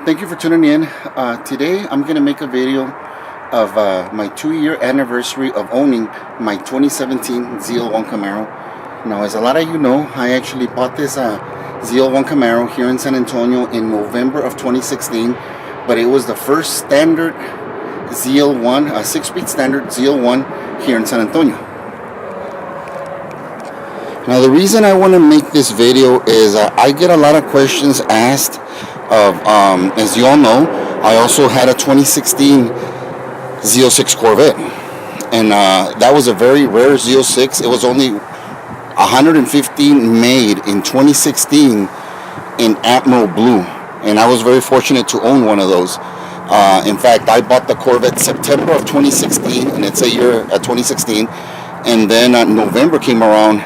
Thank you for tuning in. Today I'm going to make a video of my 2-year anniversary of owning my 2017 ZL1 Camaro. Now, as a lot of you know, I actually bought this ZL1 Camaro here in San Antonio in November of 2016, but it was the first standard ZL1, a 6-speed standard ZL1 here in San Antonio. Now, the reason I want to make this video is I get a lot of questions asked of, as you all know, I also had a 2016 Z06 Corvette, and that was a very rare Z06. It was only 115 made in 2016 in Admiral Blue, and I was very fortunate to own one of those. In fact, I bought the Corvette September of 2016, and it's a year 2016, and then November came around,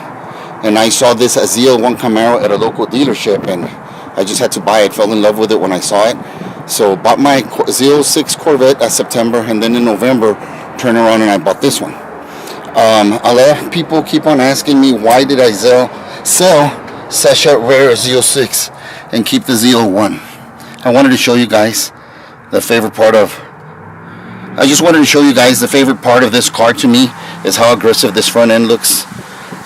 and I saw this ZL1 Camaro at a local dealership, and I just had to buy it. Fell in love with it when I saw it. So bought my Z06 Corvette at September, and then in November, turned around and I bought this one. A lot of people keep on asking me, why did I sell such a rare Z06 and keep the ZL1? I wanted to show you guys the favorite part of, I just wanted to show you guys the favorite part of this car to me is how aggressive this front end looks.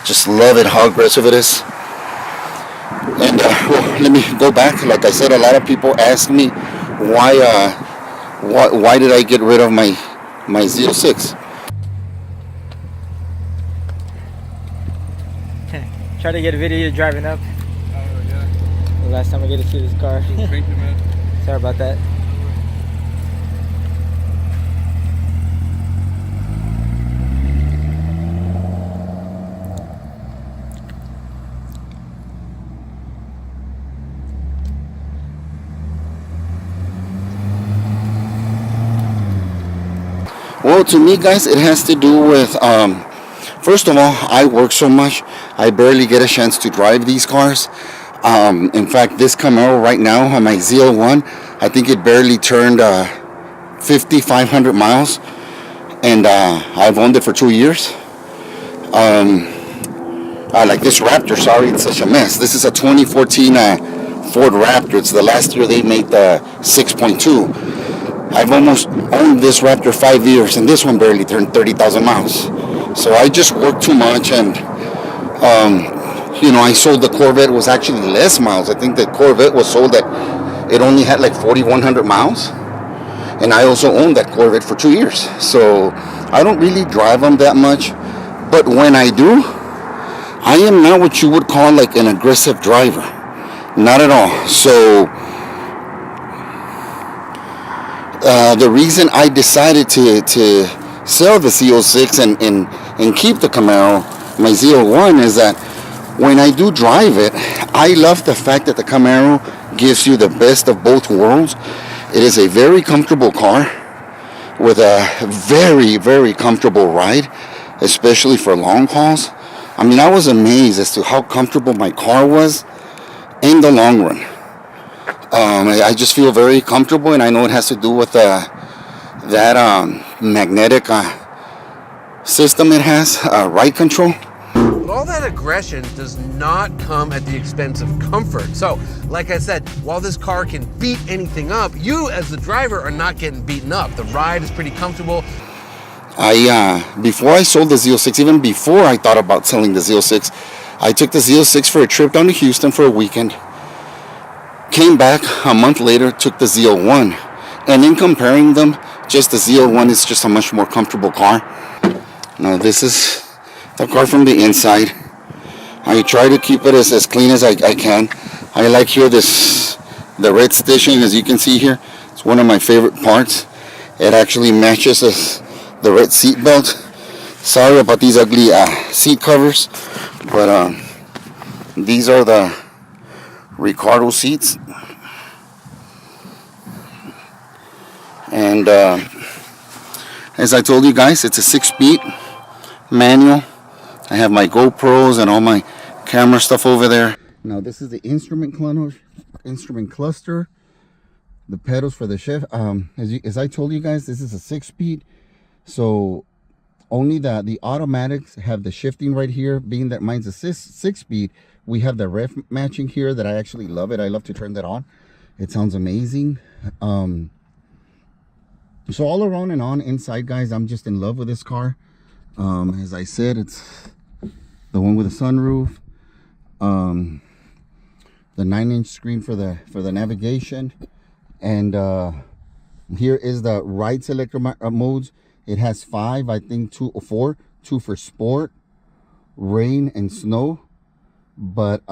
Just love it, how aggressive it is. And well, let me go back. Like I said, a lot of people ask me why did I get rid of my Z06? Try to get a video driving up. Oh yeah. The last time I get to see this car. Thank you, man. Sorry about that. Well, to me, guys, it has to do with, first of all, I work so much, I barely get a chance to drive these cars. In fact, this Camaro right now, on my ZL1, I think it barely turned 5,500 miles, and I've owned it for 2 years. Like this Raptor, sorry, it's such a mess. This is a 2014 Ford Raptor. It's the last year they made the 6.2. I've almost owned this Raptor 5 years, and this one barely turned 30,000 miles. So I just work too much, and I sold the Corvette. It was actually less miles. I think the Corvette was sold at, it only had like 4,100 miles, and I also owned that Corvette for 2 years. So I don't really drive them that much, but when I do, I am not what you would call like an aggressive driver. Not at all. So the reason I decided to sell the Z06 and keep the Camaro, my ZL1, is that when I do drive it, I love the fact that the Camaro gives you the best of both worlds. It is a very comfortable car with a very, very comfortable ride, especially for long hauls. I mean, I was amazed as to how comfortable my car was in the long run. I just feel very comfortable, and I know it has to do with that magnetic system it has, ride control. But all that aggression does not come at the expense of comfort. So, like I said, while this car can beat anything up, you as the driver are not getting beaten up. The ride is pretty comfortable. Before I sold the Z06, even before I thought about selling the Z06, I took the Z06 for a trip down to Houston for a weekend. Came back a month later, took the ZL1, and in comparing them, just the ZL1 is just a much more comfortable car. Now, this is the car from the inside. I try to keep it as clean as I can. I like here the red stitching, as you can see here. It's one of my favorite parts. It actually matches the red seat belt. Sorry about these ugly seat covers, but these are the Ricardo seats, and as I told you guys, it's a 6-speed manual. I have my GoPros and all my camera stuff over there. Now this is the instrument cluster, the pedals for the Chev. As I told you guys, this is a 6-speed, so only the automatics have the shifting right here. Being that mine's a 6-speed, we have the ref matching here that I actually love it. I love to turn that on. It sounds amazing. So all around and on inside, guys, I'm just in love with this car. As I said, it's the one with the sunroof, the 9-inch screen for the navigation, and here is the ride selector modes. It has 5, I think 2 or 4, 2 for sport, rain, and snow. But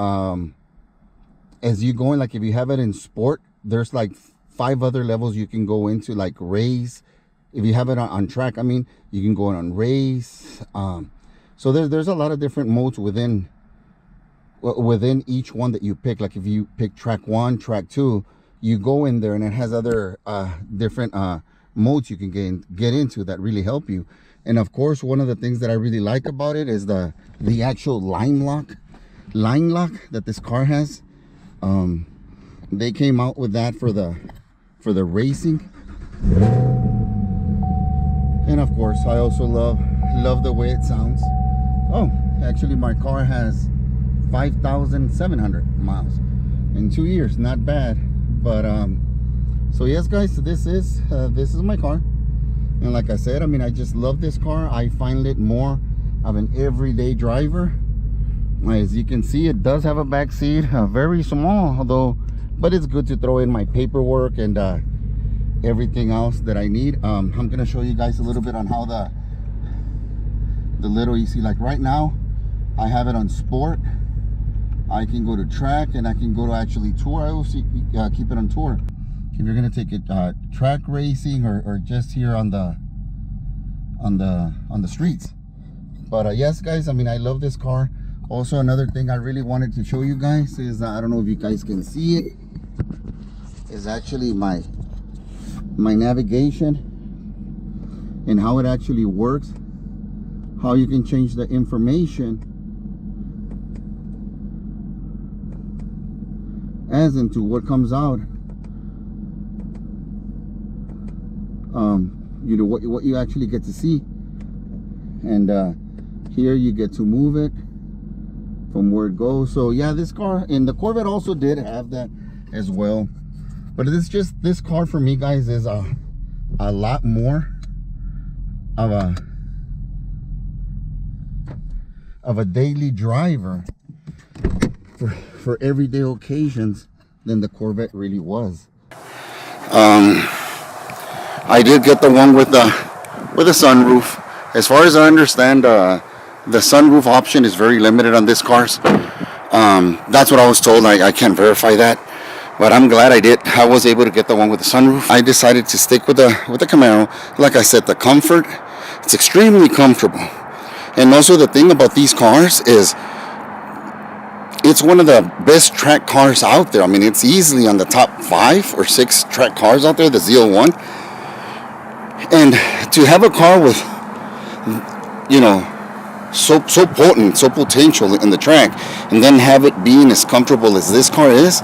as you go in, like if you have it in sport, there's like 5 other levels you can go into, like race. If you have it on track, I mean, you can go on race. So there's a lot of different modes within each one that you pick. Like if you pick track 1, track 2, you go in there and it has other different modes you can get into that really help you. And of course, one of the things that I really like about it is the actual line lock that this car has. They came out with that for the racing. And of course, I also love the way it sounds. Oh, actually my car has 5,700 miles in 2 years. Not bad. But so yes, guys, so this is my car. And like I said, I mean, I just love this car. I find it more of an everyday driver. As you can see, it does have a back seat, very small, although, but it's good to throw in my paperwork and everything else that I need. I'm gonna show you guys a little bit on how the little, you see, like right now I have it on sport. I can go to track and I can go to actually tour. I also keep it on tour. If you're gonna take it track racing or just here on the streets. But yes, guys, I mean, I love this car. Also, another thing I really wanted to show you guys is I don't know if you guys can see it, is actually my navigation and how it actually works, how you can change the information as into what comes out, you know, what you actually get to see. And here you get to move it from where it goes. So yeah, this car, and the Corvette also did have that as well. But this car for me, guys, is a lot more of a daily driver for everyday occasions than the Corvette really was. I did get the one with the sunroof. As far as I understand, the sunroof option is very limited on this cars. That's what I was told. I can't verify that, but I'm glad I was able to get the one with the sunroof. I decided to stick with the Camaro. Like I said, the comfort, it's extremely comfortable. And also the thing about these cars is it's one of the best track cars out there. I mean, it's easily on the top 5 or 6 track cars out there, the ZL1. And to have a car with, you know, so potent, so potential in the track, and then have it being as comfortable as this car is,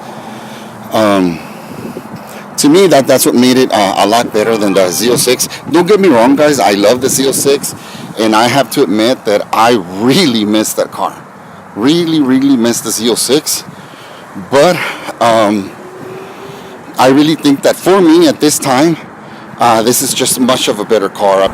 to me, that's what made it a lot better than the Z06. Don't get me wrong, guys, I love the Z06, and I have to admit that I really miss that car. Really miss the Z06. But I really think that for me at this time, this is just much of a better car.